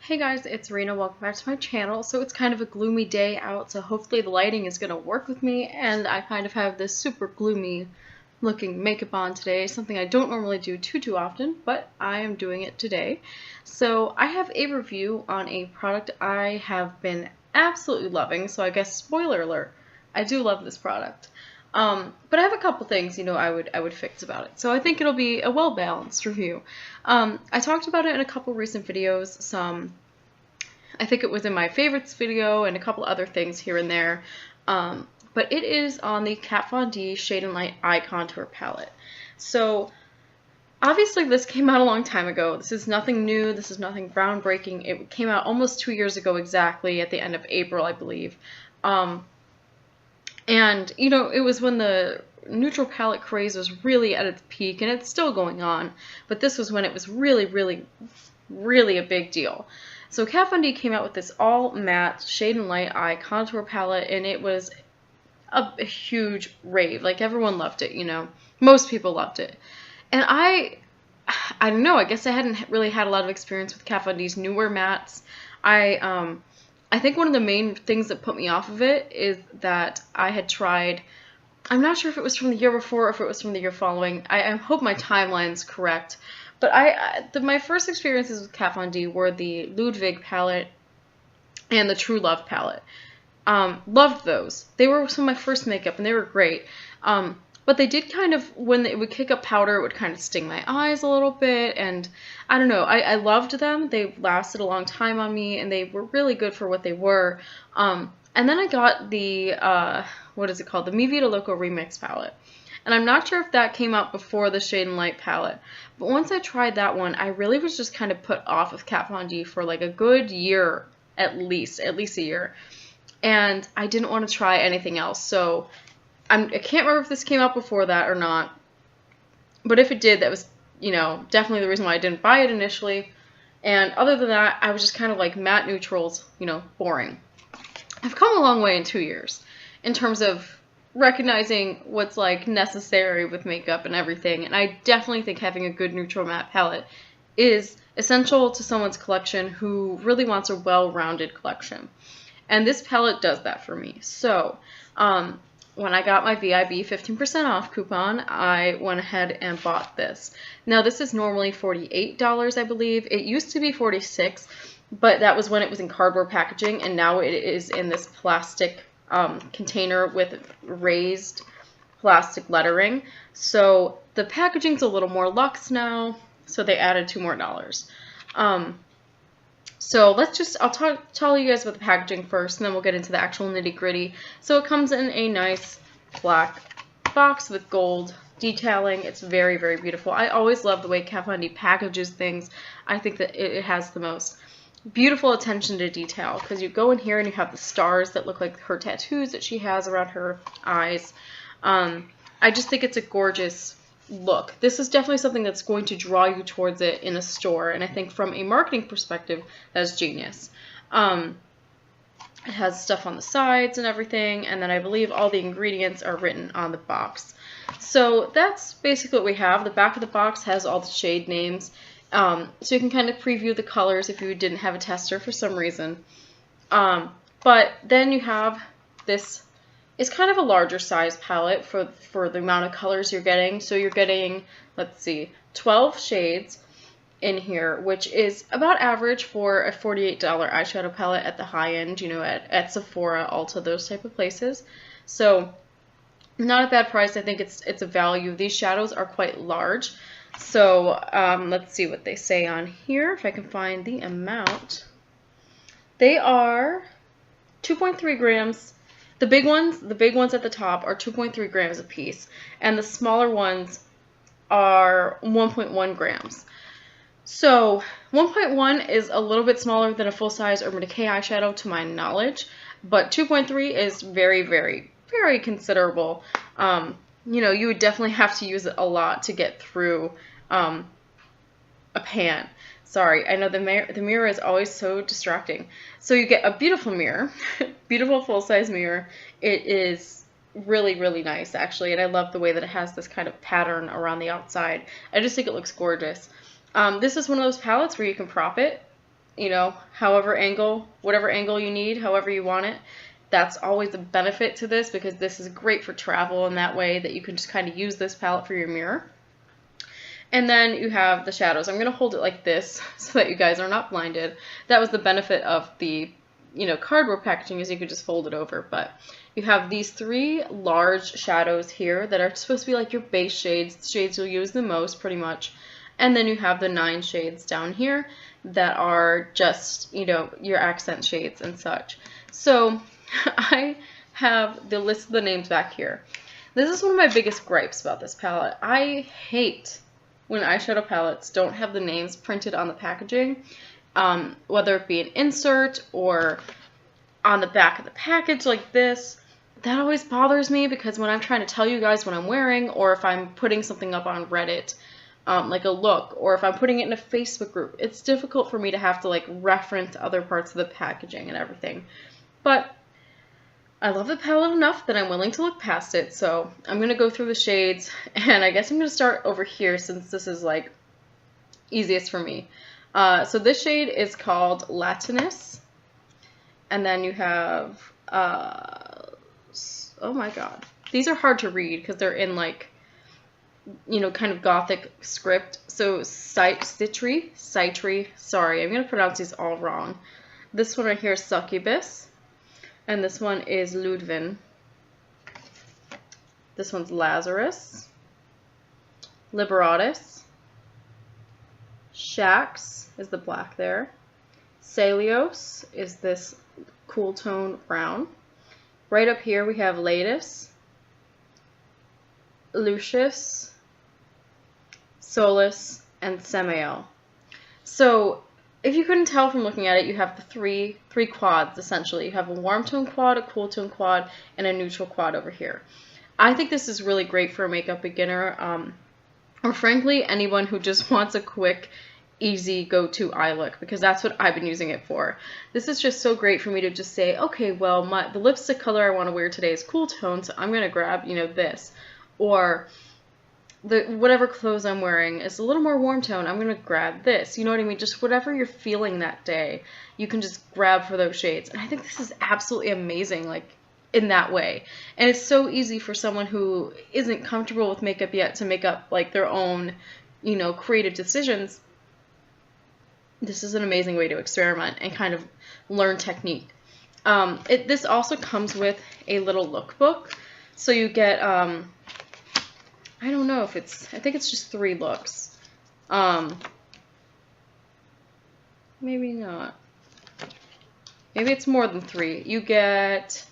Hey guys, it's Rina. Welcome back to my channel. So it's kind of a gloomy day out, so hopefully the lighting is going to work with me, and I kind of have this super gloomy looking makeup on today, something I don't normally do too often, but I am doing it today. So I have a review on a product I have been absolutely loving, so I guess spoiler alert, I do love this product. But I have a couple things, I would fix about it. So I think it'll be a well-balanced review. I talked about it in a couple recent videos. I think it was in my favorites video and a couple other things here and there. But it is on the Kat Von D Shade and Light Eye Contour Palette. So obviously this came out a long time ago. This is nothing new. This is nothing groundbreaking. It came out almost 2 years ago exactly, at the end of April, I believe. And, it was when the neutral palette craze was really at its peak, and it's still going on, but this was when it was really a big deal. So Kat Von D came out with this all matte Shade and Light Eye Contour Palette, and it was a huge rave. Like, everyone loved it, Most people loved it. And I don't know, I guess I hadn't really had a lot of experience with Kat Von D's newer mattes. I think one of the main things that put me off of it is that I had tried, I'm not sure if it was from the year before or if it was from the year following. I hope my timeline's correct. But my first experiences with Kat Von D were the Ludwig palette and the True Love palette. Loved those. They were some of my first makeup and they were great. But they did kind of, when it would kick up powder, it would kind of sting my eyes a little bit, and I don't know, I loved them. They lasted a long time on me, and they were really good for what they were. And then I got the, what is it called? The Mi Vida Loco Remix palette. And I'm not sure if that came out before the Shade and Light palette, but once I tried that one, I really was just kind of put off of Kat Von D for like a good year, at least a year. And I didn't want to try anything else, so I can't remember if this came out before that or not, but if it did, that was, definitely the reason why I didn't buy it initially. And other than that, I was just kind of like matte neutrals, boring. I've come a long way in 2 years in terms of recognizing what's like necessary with makeup and everything, and I definitely think having a good neutral matte palette is essential to someone's collection who really wants a well-rounded collection. And this palette does that for me. So, when I got my VIB 15% off coupon, I went ahead and bought this. Now, this is normally $48, I believe. It used to be $46, but that was when it was in cardboard packaging, and now it is in this plastic container with raised plastic lettering. So the packaging's a little more luxe now, so they added $2 more. So I'll tell you guys about the packaging first, and then we'll get into the actual nitty-gritty. So it comes in a nice black box with gold detailing. It's very beautiful. I always love the way Kat Von D packages things. I think that it has the most beautiful attention to detail, because you go in here and you have the stars that look like her tattoos that she has around her eyes. I just think it's a gorgeous look. This is definitely something that's going to draw you towards it in a store, and I think from a marketing perspective, that's genius. It has stuff on the sides and everything, and then I believe all the ingredients are written on the box. So that's basically what we have. The back of the box has all the shade names, so you can kind of preview the colors if you didn't have a tester for some reason. But then you have this. It's kind of a larger size palette for the amount of colors you're getting. So you're getting, let's see, 12 shades in here, which is about average for a $48 eyeshadow palette at the high end, at Sephora, Ulta, those type of places. So not a bad price. I think it's a value. These shadows are quite large. So let's see what they say on here, if I can find the amount. They are 2.3 grams. The big ones at the top are 2.3 grams a piece, and the smaller ones are 1.1 grams. So 1.1 is a little bit smaller than a full-size Urban Decay eyeshadow to my knowledge, but 2.3 is very considerable. You would definitely have to use it a lot to get through a pan. Sorry, I know the mirror is always so distracting. So you get a beautiful mirror, beautiful full-size mirror. It is really nice, actually, and I love the way that it has this kind of pattern around the outside. I just think it looks gorgeous. This is one of those palettes where you can prop it you know, whatever angle you need, however you want it. That's always a benefit to this because this is great for travel in that way that you can just kind of use this palette for your mirror. And then you have the shadows. I'm going to hold it like this so that you guys are not blinded. That was the benefit of the, you know, cardboard packaging, is you could just fold it over. But you have these 3 large shadows here that are supposed to be like your base shades, the shades you'll use the most pretty much. And then you have the 9 shades down here that are just, you know, your accent shades and such. So I have the list of the names back here. This is one of my biggest gripes about this palette. I hate when eyeshadow palettes don't have the names printed on the packaging, whether it be an insert or on the back of the package like this. That always bothers me because when I'm trying to tell you guys what I'm wearing, or if I'm putting something up on Reddit, like a look, or if I'm putting it in a Facebook group, it's difficult for me to have to like reference other parts of the packaging and everything. But I love the palette enough that I'm willing to look past it, so I'm going to go through the shades, and I guess I'm going to start over here since this is like easiest for me. So this shade is called Latinus, and then you have, oh my god, these are hard to read because they're in like, you know, kind of gothic script. So Citri, sorry, I'm going to pronounce these all wrong. This one right here is Succubus. And this one is Ludwin. This one's Lazarus. Liberatus. Shax is the black there. Celios is this cool tone brown. Right up here we have Latus, Lucius, Solus, and Samael. So if you couldn't tell from looking at it, you have the three quads, essentially. You have a warm tone quad, a cool tone quad, and a neutral quad over here. I think this is really great for a makeup beginner, or frankly, anyone who just wants a quick, easy go-to eye look, because that's what I've been using it for. This is just so great for me to just say, okay, well, the lipstick color I want to wear today is cool tone, so I'm going to grab, you know, this. Or whatever clothes I'm wearing is a little more warm tone, I'm going to grab this. You know what I mean? Just whatever you're feeling that day, you can just grab for those shades. And I think this is absolutely amazing, like, in that way. And it's so easy for someone who isn't comfortable with makeup yet to make up, like, their own, you know, creative decisions. This is an amazing way to experiment and kind of learn technique. This also comes with a little lookbook. So you get, I don't know if I think it's just 3 looks. Maybe not. Maybe it's more than 3. You get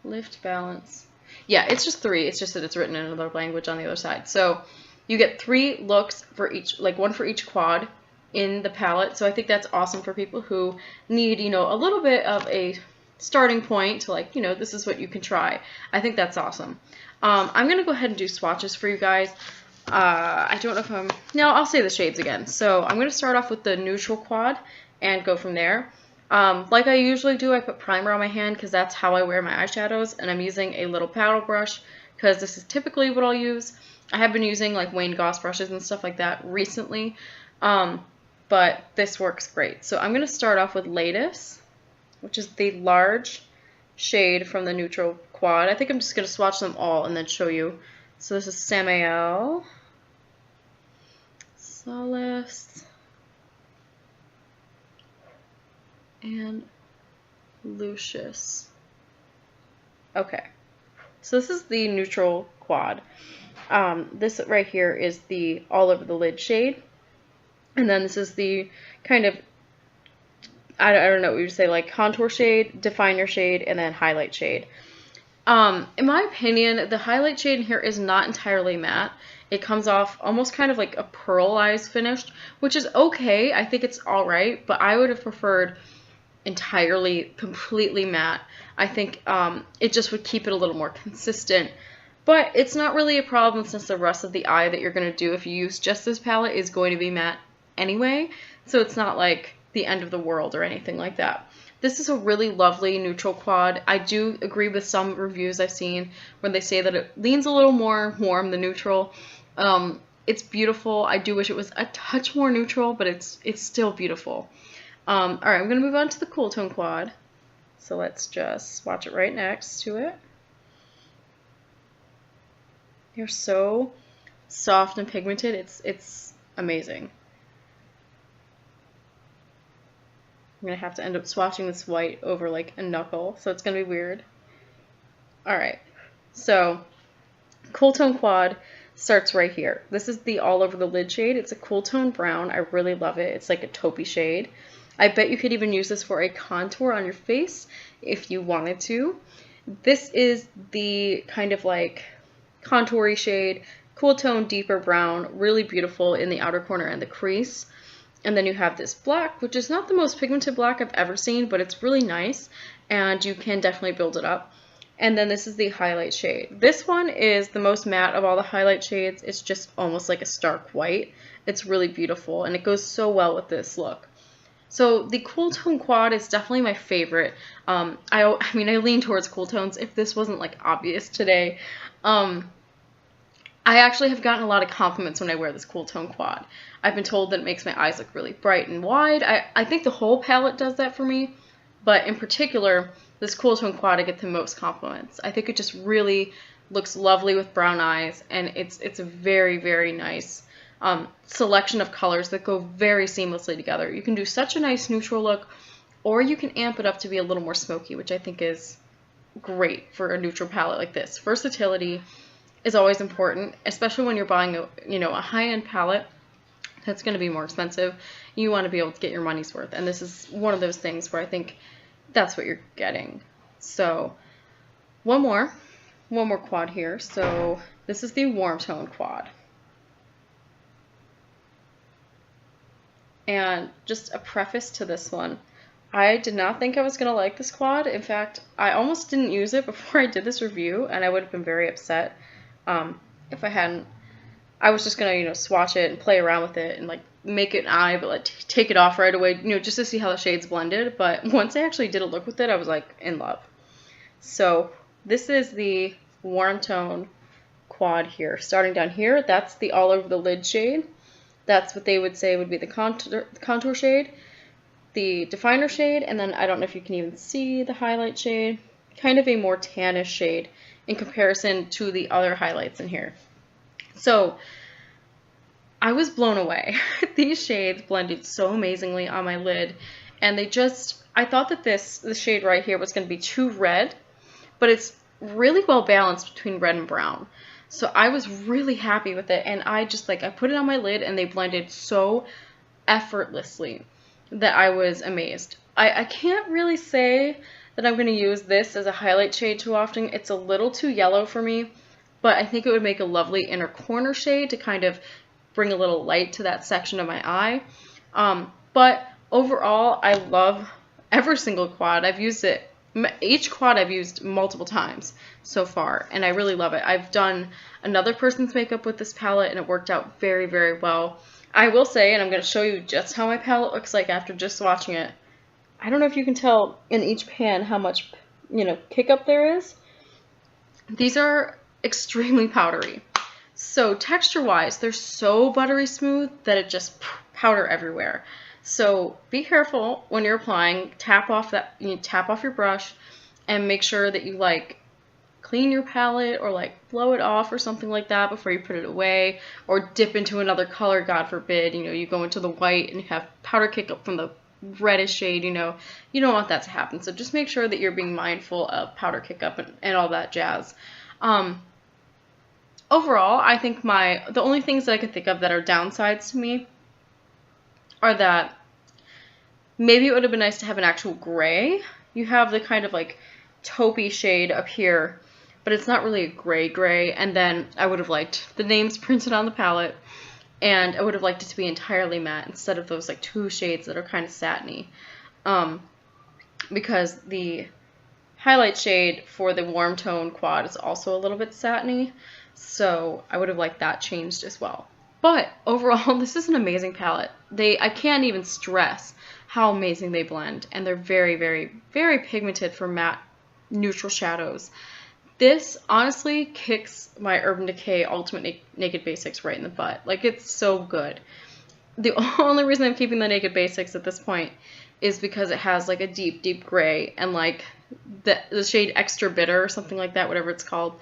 lift, balance. Yeah, it's just 3. It's just that it's written in another language on the other side. So you get 3 looks for each, like 1 for each quad in the palette. So I think that's awesome for people who need, you know, a little bit of a starting point to, like, you know, this is what you can try. I think that's awesome. I'm going to go ahead and do swatches for you guys. I don't know if no, I'll say the shades again. So I'm going to start off with the neutral quad and go from there. Like I usually do, I put primer on my hand because that's how I wear my eyeshadows, and I'm using a little paddle brush because this is typically what I'll use. I have been using like Wayne Goss brushes and stuff like that recently, but this works great. So I'm going to start off with Latus, which is the large shade from the neutral quad. I think I'm just going to swatch them all and then show you. So this is Samael, Solus, and Lucius. Okay, so this is the neutral quad. This right here is the all over the lid shade, and then this is the kind of, I don't know what you would say, like contour shade, definer shade, and then highlight shade. In my opinion, the highlight shade in here is not entirely matte. It comes off almost kind of like a pearlized finish, which is okay. I think it's alright, but I would have preferred entirely, completely matte. I think it just would keep it a little more consistent. But it's not really a problem since the rest of the eye that you're going to do if you use just this palette is going to be matte anyway. So it's not like the end of the world or anything like that. This is a really lovely neutral quad. I do agree with some reviews I've seen where they say that it leans a little more warm than neutral. It's beautiful. I do wish it was a touch more neutral, but it's still beautiful. All right, I'm going to move on to the Cool Tone Quad. So let's just swatch it right next to it. They're so soft and pigmented. It's amazing. I'm going to have to end up swatching this white over like a knuckle, so it's going to be weird. Alright, so Cool Tone Quad starts right here. This is the All Over the Lid shade. It's a cool tone brown. I really love it. It's like a taupey shade. I bet you could even use this for a contour on your face if you wanted to. This is the kind of like contoury shade, cool tone, deeper brown, really beautiful in the outer corner and the crease. And then you have this black, which is not the most pigmented black I've ever seen, but it's really nice, and you can definitely build it up. And then this is the highlight shade. This one is the most matte of all the highlight shades. It's just almost like a stark white. It's really beautiful, and it goes so well with this look. So the Cool Tone Quad is definitely my favorite. I mean, I lean towards cool tones if this wasn't like obvious today. I actually have gotten a lot of compliments when I wear this Cool Tone Quad. I've been told that it makes my eyes look really bright and wide. I think the whole palette does that for me, but in particular, this Cool Tone Quad I get the most compliments. I think it just really looks lovely with brown eyes, and it's a very, very nice selection of colors that go very seamlessly together. You can do such a nice neutral look, or you can amp it up to be a little more smoky, which I think is great for a neutral palette like this. Versatility is always important, especially when you're buying a high-end palette that's going to be more expensive. You want to be able to get your money's worth, and this is one of those things where I think that's what you're getting. So one more quad here. So this is the Warm Tone Quad. And just a preface to this one, I did not think I was going to like this quad. In fact, I almost didn't use it before I did this review, and I would have been very upset if I hadn't. I was just going to, swatch it and play around with it and like make it an eye, but like take it off right away, just to see how the shades blended. But once I actually did a look with it, I was like in love. So this is the Warm Tone Quad here. Starting down here, that's the All Over the Lid shade. That's what they would say would be the contour shade, the definer shade, and then I don't know if you can even see the highlight shade, kind of a more tannish shade in comparison to the other highlights in here. So I was blown away. These shades blended so amazingly on my lid, and I thought that this shade right here was going to be too red, but it's really well balanced between red and brown. So I was really happy with it, and I put it on my lid, and they blended so effortlessly that I was amazed. I can't really say that I'm going to use this as a highlight shade too often. It's a little too yellow for me, but I think it would make a lovely inner corner shade to kind of bring a little light to that section of my eye. But overall, I love every single quad. I've used it. Each quad I've used multiple times so far, and I really love it. I've done another person's makeup with this palette, and it worked out very, very well. I will say, and I'm going to show you just how my palette looks like after just swatching it. I don't know if you can tell in each pan how much, kick up there is. These are extremely powdery. So texture-wise, they're so buttery smooth that it just powder everywhere. So be careful when you're applying. Tap off your brush, and make sure that you clean your palette or blow it off or something like that before you put it away, or dip into another color, God forbid. You go into the white and you have powder kick up from the reddish shade. You don't want that to happen. So just make sure that you're being mindful of powder kick up and all that jazz. Overall, I think the only things that I could think of that are downsides to me are that maybe it would have been nice to have an actual gray. You have the kind of taupey shade up here, but it's not really a gray, and then I would have liked the names printed on the palette, and I would have liked it to be entirely matte instead of those two shades that are kind of satiny, because the highlight shade for the Warm Tone Quad is also a little bit satiny, so I would have liked that changed as well. But overall, this is an amazing palette. I can't even stress how amazing they blend, and they're very, very, very pigmented for matte neutral shadows. This honestly kicks my Urban Decay Ultimate Naked Basics right in the butt. It's so good. the only reason I'm keeping the Naked Basics at this point is because it has like a deep, deep gray, and like the shade Extra Bitter or something like that, whatever it's called,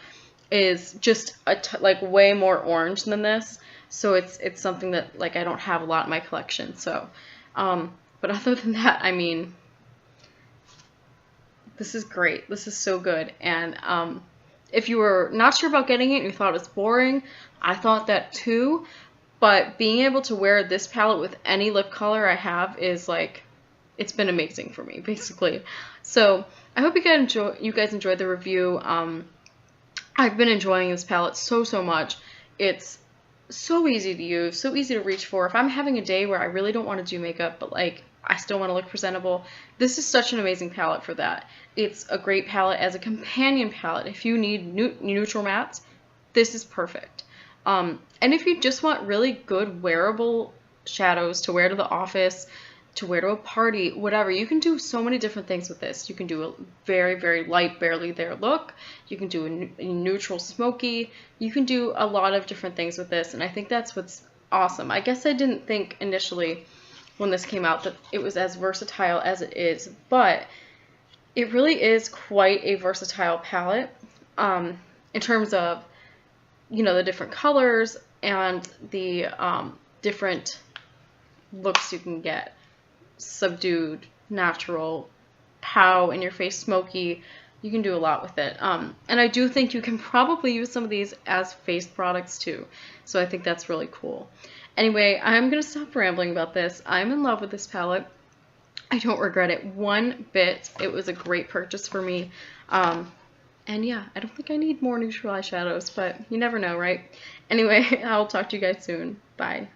is just like way more orange than this. So it's something that like I don't have a lot in my collection. So, but other than that, I mean, this is great. This is so good. And if you were not sure about getting it and you thought it was boring, I thought that too. But being able to wear this palette with any lip color I have is like, it's been amazing for me, basically. So I hope you guys enjoyed the review. I've been enjoying this palette so much. It's so easy to use, so easy to reach for. If I'm having a day where I really don't want to do makeup, but like I still want to look presentable, this is such an amazing palette for that. It's a great palette as a companion palette. If you need neutral mattes, this is perfect. And if you just want really good wearable shadows to wear to the office, to wear to a party, whatever, you can do so many different things with this. You can do a very, very light, barely there look. You can do a neutral smoky. You can do a lot of different things with this, and I think that's what's awesome. I guess I didn't think initially when this came out that it was as versatile as it is, but it really is quite a versatile palette in terms of, you know, the different colors and the different looks you can get. Subdued, natural, pow, in your face, smoky. You can do a lot with it. And I do think you can probably use some of these as face products too. So I think that's really cool. Anyway, I'm going to stop rambling about this. I'm in love with this palette. I don't regret it one bit. It was a great purchase for me. And yeah, I don't think I need more neutral eyeshadows, but you never know, right? Anyway, I'll talk to you guys soon. Bye.